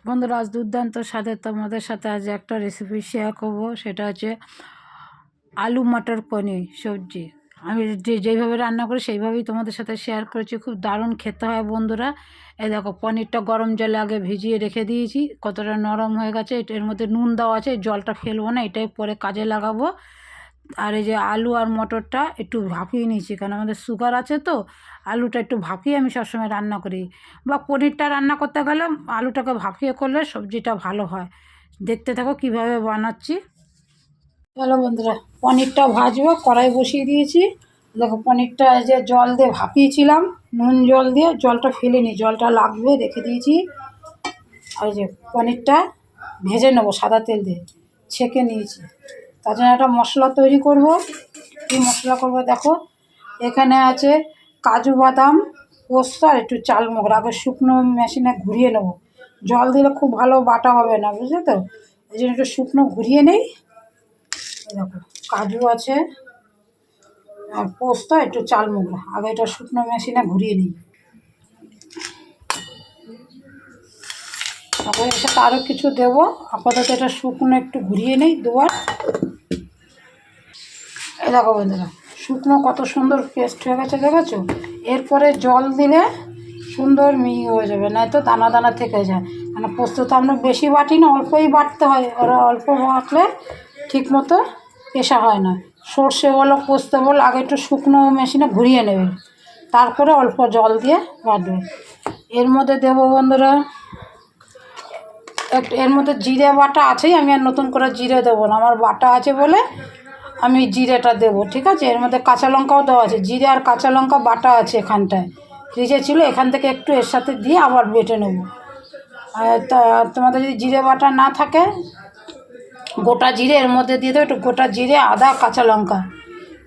বন্ধুরা, আজ দুর্দান্ত স্বাদের তোমাদের সাথে আজ একটা রেসিপি শেয়ার করব। সেটা হচ্ছে আলু মটর পনির সবজি। আমি যেইভাবে রান্না করি সেইভাবেই তোমাদের সাথে শেয়ার করেছি। খুব দারুণ খেতে হয় বন্ধুরা। এই দেখো, পনিরটা গরম জলে আগে ভিজিয়ে রেখে দিয়েছি, কতটা নরম হয়ে গেছে। এর মধ্যে নুন দেওয়া আছে, জলটা ফেলবো না, এটাই পরে কাজে লাগাবো। আর এই যে আলু আর মটরটা একটু ভাপিয়ে নিয়েছি, কারণ আমাদের সুগার আছে তো। আলুটা একটু ভাপিয়ে আমি সবসময় রান্না করি, বা পনিরটা রান্না করতে গেলে আলুটাকে ভাপিয়ে করলে সবজিটা ভালো হয়। দেখতে থাকো কীভাবে বানাচ্ছি। চলো বন্ধুরা, পনিরটা ভাজবো। কড়াই বসিয়ে দিয়েছি। দেখো, পনিরটা এই যে জল দিয়ে ভাপিয়েছিলাম, নুন জল দিয়ে, জলটা ফেলিনি, জলটা লাগবে রেখে দিয়েছি। আর যে পনিরটা ভেজে নেবো সাদা তেল দিয়ে, ছেঁকে নিয়েছি। তার জন্য একটা মশলা তৈরি করব। কী মশলা করব দেখো, এখানে আছে কাজু বাদাম, পোস্ত আর একটু চাল মগর। আগে শুকনো মেশিনে ঘুরিয়ে নেবো, জল দিলে খুব ভালো বাটা হবে না, বুঝলে তো। এই জন্য একটু শুকনো ঘুরিয়ে নেই। দেখো, কাজু আছে আর পোস্ত, একটু চাল মগরা, আগে এটা শুকনো মেশিনে ঘুরিয়ে নিই। তারপরে এর সাথে আরও কিছু দেবো। আপাতত এটা শুকনো একটু ঘুরিয়ে নেই দুবার। এই দেখো বন্ধুরা, শুকনো কত সুন্দর পেস্ট হয়ে গেছে, দেখেছো। এরপরে জল দিলে সুন্দর মিহি হয়ে যাবে, নয়তো দানা দানা থেকে যায়। মানে পোস্ত তো আমরা বেশি বাটি না, অল্পই বাটতে হয়। ওরা অল্প বাটলে ঠিক মতো পেশা হয় না। সর্ষে বলো পোস্ত বলো, আগে একটু শুকনো মেশিনে ঘুরিয়ে নেবে, তারপরে অল্প জল দিয়ে বাটবে। এর মধ্যে দেবো বন্ধুরা একটু, এর মধ্যে জিরে বাটা আছেই, আমি আর নতুন করে জিরে দেবো না, আমার বাটা আছে বলে আমি জিরেটা দেবো, ঠিক আছে। এর মধ্যে কাঁচা লঙ্কাও দেওয়া আছে, জিরে আর কাঁচা লঙ্কা বাটা আছে এখানটায়, ফ্রিজে ছিল, এখান থেকে একটু এর সাথে দিয়ে আবার বেটে নেবো। আর তোমাদের যদি জিরে বাটা না থাকে, গোটা জিরে এর মধ্যে দিয়ে দেবো, একটু গোটা জিরে, আদা, কাঁচা লঙ্কা।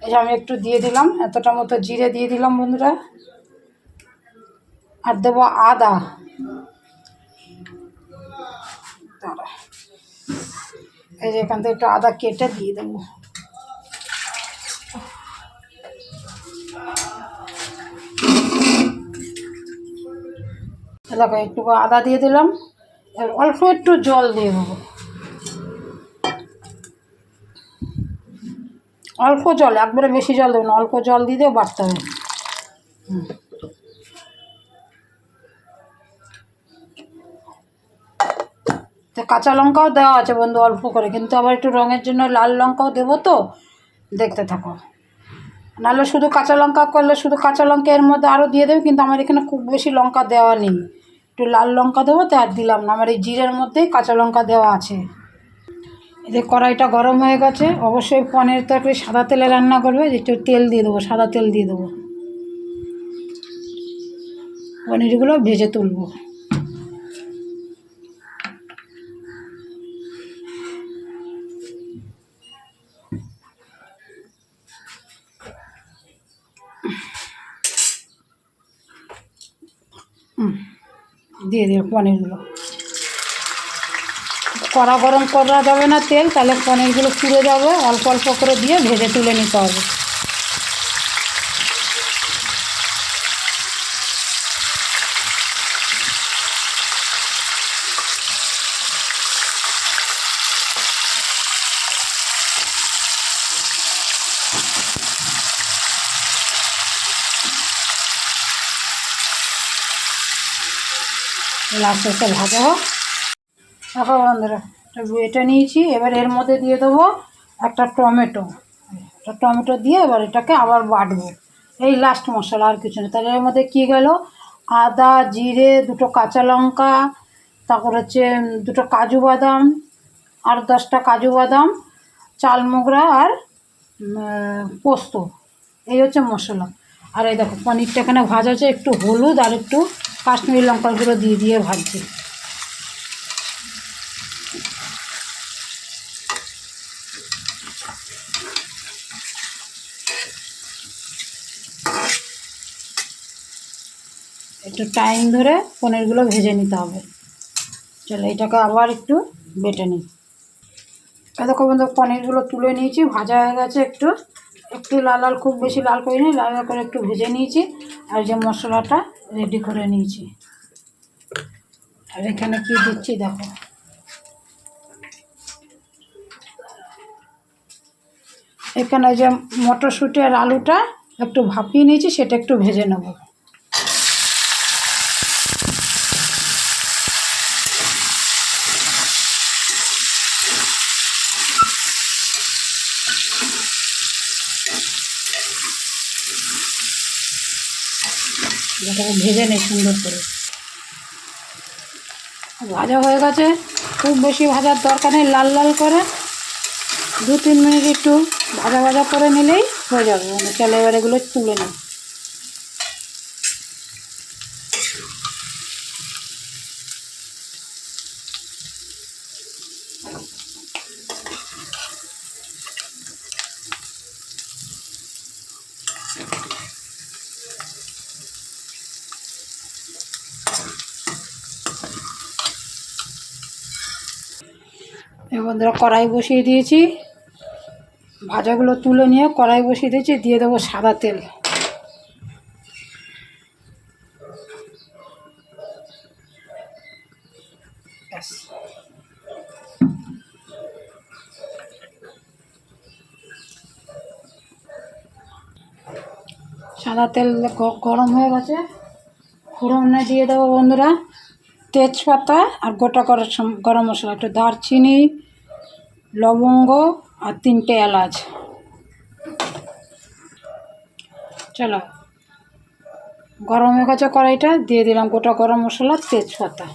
এই যে আমি একটু দিয়ে দিলাম, এতটা মতো জিরে দিয়ে দিলাম বন্ধুরা। আর দেবো আদা, এই যে এখান থেকে একটু আদা কেটে দিয়ে দেবো। দেখো, একটু আদা দিয়ে দিলাম, অল্প একটু জল দিয়ে দেবো, অল্প জল, একবারে বেশি জল দেবো না, অল্প জল দিয়ে দিয়ে বাটতে হবে। তো কাঁচা লঙ্কাও দেওয়া আছে বন্ধু অল্প করে, কিন্তু আবার একটু রঙের জন্য লাল লঙ্কাও দেবো, তো দেখতে থাকো। নাহলে শুধু কাঁচা লঙ্কা করলে শুধু কাঁচা লঙ্কা এর মধ্যে আরও দিয়ে দেবে, কিন্তু আমার এখানে খুব বেশি লঙ্কা দেওয়া নেই, একটু লাল লঙ্কা দেবো, তো আর দিলাম না। আমার এই জিরের মধ্যেই কাঁচা লঙ্কা দেওয়া আছে। এতে কড়াইটা গরম হয়ে গেছে। অবশ্যই পনির তরকারি সাদা তেলে রান্না করবে, একটু তেল দিয়ে দেবো, সাদা তেল দিয়ে দেবো, পনিরগুলো ভেজে তুলবো। দিয়ে দিও পনিরগুলো, কড়া গরম করা যাবে না তেল, তাহলে পনিরগুলো পুড়ে যাবে। অল্প অল্প করে দিয়ে ভেজে তুলে নিতে হবে। লাস্ট এসে ভাজা হোক। দেখো বন্ধুরা, এটা নিয়েছি, এবার এর মধ্যে দিয়ে দেবো একটা টমেটো। টমেটো দিয়ে এবার এটাকে আবার বাটবো। এই লাস্ট মশলা, আর কিছু না। তাহলে এর মধ্যে কী গেল, আদা, জিরে, দুটো কাঁচা লঙ্কা, তারপর হচ্ছে দুটো কাজু বাদাম, আর 10টা কাজু বাদাম, চাল মোগরা আর পোস্ত, এই হচ্ছে মশলা। আর এই দেখো, পনিরটা এখানে ভাজা হচ্ছে, একটু হলুদ আর একটু কাশ্মীরি লঙ্কার গুঁড়ো দিয়ে দিয়ে ভাজছি। একটু টাইম ধরে পনিরগুলো ভেজে নিতে হবে। চলো, এটাকে আবার একটু বেটে নিই। দেখো বন্ধু, পনিরগুলো তুলে নিয়েছি, ভাজা হয়ে গেছে। একটু একটু লাল লাল, খুব বেশি লাল করে নিই, লাল লাল করে একটু ভেজে নিয়েছি। আর যে মশলাটা রেডি করে নিয়েছি, আর এখানে কি দিচ্ছি দেখো, এখানে যে মটরশুঁটি আর আলুটা একটু ভাপিয়ে নিয়েছি, সেটা একটু ভেজে নেব। এটাকে ভেজে নিই সুন্দর করে। ভাজা হয়ে গেছে, খুব বেশি ভাজার দরকার নেই, লাল লাল করে 2-3 মিনিট একটু ভাজা ভাজা করে নিলেই হয়ে যাবে। মানে চলো এবার এগুলো তুলে নিই। এবার ধরো কড়াই বসিয়ে দিয়েছি, ভাজাগুলো তুলে নিয়ে কড়াই বসিয়ে দিয়েছি, দিয়ে দেবো সাদা তেল। ব্যাস, সাদা তেল গরম হয়ে গেছে, ফোড়নে দিয়ে দেবো বন্ধুরা তেজপাতা আর গোটা গরম মশলা, একটু দারচিনি, লবঙ্গ আর 3টে এলাচ। চলো গরম হয়ে গেছে কড়াইটা, দিয়ে দিলাম গোটা গরম মশলা, তেজপাতা।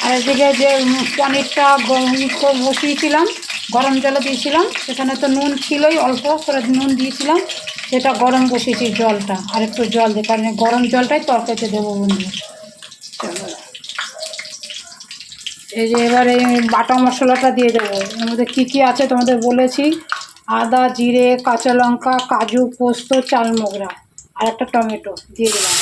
আর এদিকে যে পনিরটা বসিয়েছিলাম, গরম জলে দিয়েছিলাম, সেখানে তো নুন ছিলই, অল্প করে নুন দিয়েছিলাম, সেটা গরম বসিয়েছি জলটা, আর একটু জল দিয়ে, কারণ গরম জলটাই তরকারিতে দেবো বন্ধু। চলো এই যে এবার এই বাটা মশলাটা দিয়ে দেবো। এর মধ্যে কী কী আছে তোমাদের বলেছি, আদা, জিরে, কাঁচা লঙ্কা, কাজু, পোস্ত, চাল মোগরা আর একটা টমেটো দিয়ে দিলাম।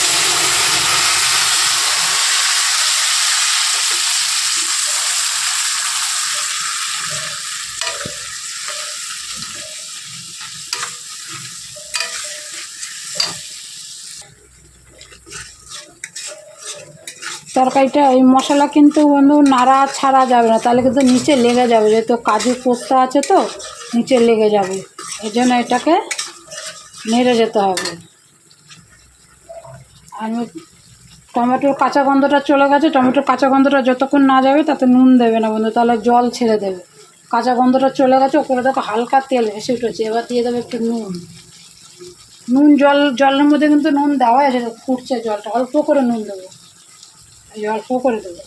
তরকারিটা এই মশলা কিন্তু বন্ধু নাড়া ছাড়া যাবে না, তাহলে কিন্তু নিচে লেগে যাবে, যেহেতু কাজু পোস্ত আছে তো নিচে লেগে যাবে, এই জন্য এটাকে নেড়ে যেতে হবে। আর টমেটোর কাঁচা গন্ধটা চলে গেছে, টমেটোর কাঁচা গন্ধটা যতক্ষণ না যাবে তাতে নুন দেবে না বন্ধু, তাহলে জল ছেড়ে দেবে। কাঁচা গন্ধটা চলে গেছে, ওপরে দেখো হালকা তেল ভেসে উঠেছে, এবার দিয়ে দেবে একটু নুন। জলের মধ্যে কিন্তু নুন দেওয়াই আছে, ফুটছে জলটা, অল্প করে নুন দেবো, এই অল্প করে দেবো।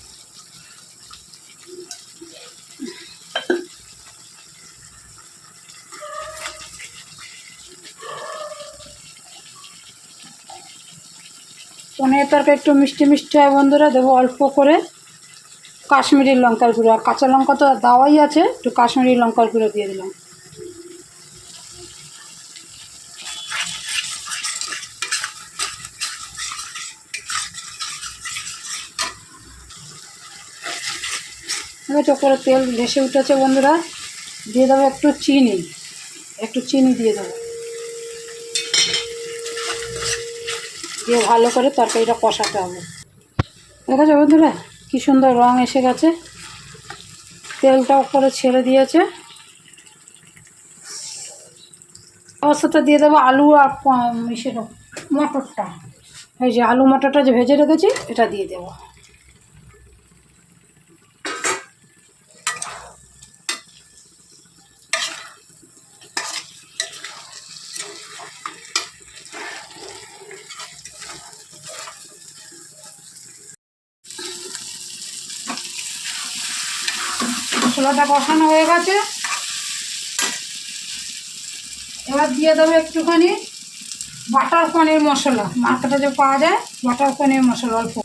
পনিরের তরকারি একটু মিষ্টি মিষ্টি হয় বন্ধুরা, দেবো অল্প করে কাশ্মীরি লঙ্কার গুঁড়ো, আর কাঁচা লঙ্কা তো দেওয়াই আছে, একটু কাশ্মীরি লঙ্কার গুঁড়ো দিয়ে দিলাম। ঠিক আছে, ওপরে তেল ভেসে উঠেছে বন্ধুরা, দিয়ে দেবো একটু চিনি দিয়ে দেবো, দিয়ে ভালো করে তরকারিটা কষাতে হবে। দেখেছো বন্ধুরা কী সুন্দর রং এসে গেছে, তেলটা উপরে ছেড়ে দিয়েছে। অবস্থাটা দিয়ে দেবো আলু আর সেটা মটরটা, এই যে আলু মটরটা যে ভেজে রেখেছি এটা দিয়ে দেবো। মশলাটা কষানো হয়ে গেছে, এবার দিয়ে দেবো একটুখানি বাটার পনির মশলা, মার্কেটে যে পাওয়া যায় বাটার পনির মশলা অল্প,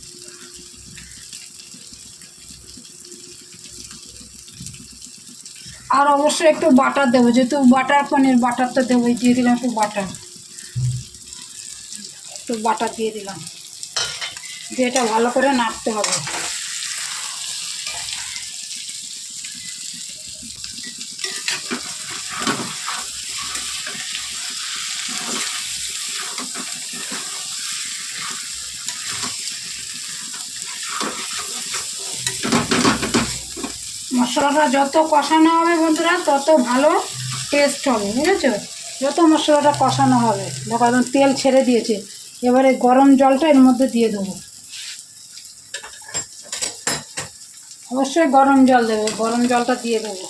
আর অবশ্যই একটু বাটার দেবো, যেহেতু বাটার পনির, বাটারটা দেবোই, দিয়ে দিলাম একটু বাটার দিয়ে দিলাম, দিয়ে এটা ভালো করে নাড়তে হবে। মশলাটা যত কষানো হবে বন্ধুরা তত ভালো টেস্ট হবে, বুঝেছো? যত মশলাটা কষানো হবে, দেখো একদম তেল ছেড়ে দিয়েছে। এবারে গরম জলটা এর মধ্যে দিয়ে দেবো। অবশ্যই গরম জল দেবে, গরম জলটা দিয়ে দেবো।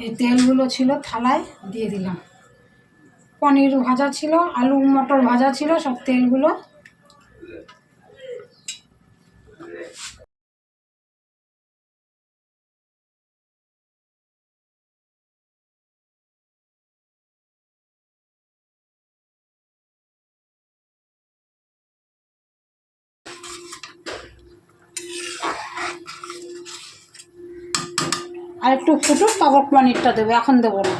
এই তেলগুলো ছিল থালায় দিয়ে দিলাম। পনির ভাজা ছিল, আলু মটর ভাজা ছিল, সব তেলগুলো। আর একটু ফুটুক, তারপর পনিরটা দেবো, এখন দেবো না।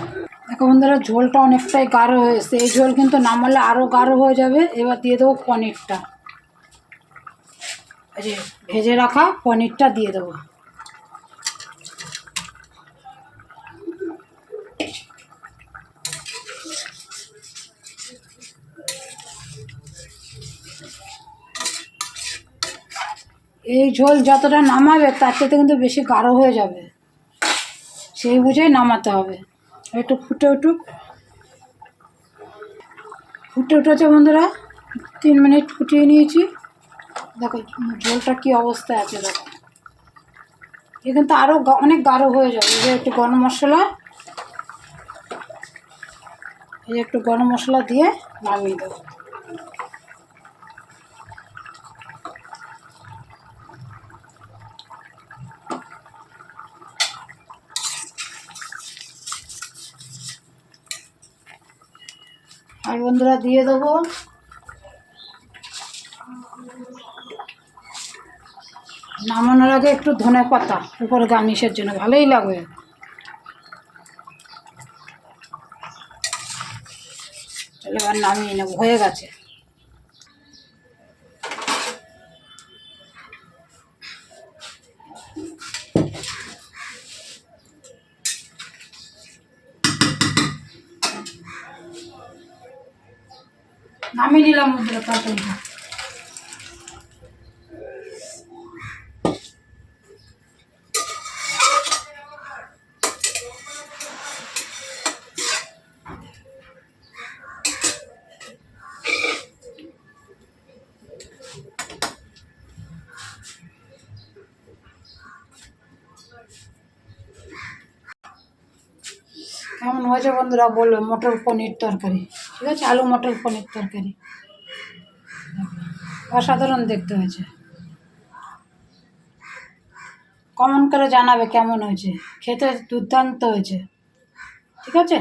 দেখো বন্ধুরা, ঝোলটা অনেকটাই গাঢ় হয়েছে। এই ঝোল কিন্তু নামালে আরও গাঢ় হয়ে যাবে। এবার দিয়ে দেবো পনিরটা। এই যে ভেজে রাখা পনিরটা দিয়ে দেবো। এই ঝোল যতটা নামাবে তার থেকে কিন্তু বেশি গাঢ় হয়ে যাবে, সেই বুঝেই নামাতে হবে। একটু ফুটে উঠুক। ফুটে উঠেছে বন্ধুরা, 3 মিনিট ফুটিয়ে নিয়েছি। দেখো ঝোলটা কী অবস্থায় আছে, দেখো। এ কিন্তু আরও অনেক গাঢ় হয়ে যাবে। এই যে একটু গরম মশলা, এই একটু গরম মশলা দিয়ে নামিয়ে দেবো। আর বন্ধুরা দিয়ে দেবো নামানোর আগে একটু ধনে পাতা উপরে গার্নিশের জন্য, ভালোই লাগবে। তাহলে এবার নামিয়ে নেবো, হয়ে গেছে। নামিয়ে নিলাম বন্ধুরা তরকারিটা। কেমন হয়েছে বন্ধুরা বলবে। মটর পনির তরকারি, ঠিক আছে, আলু মটর পনির তরকারি অসাধারণ দেখতে হয়েছে। কমেন্ট করে জানাবে কেমন হয়েছে, খেতে দুর্দান্ত হয়েছে, ঠিক আছে।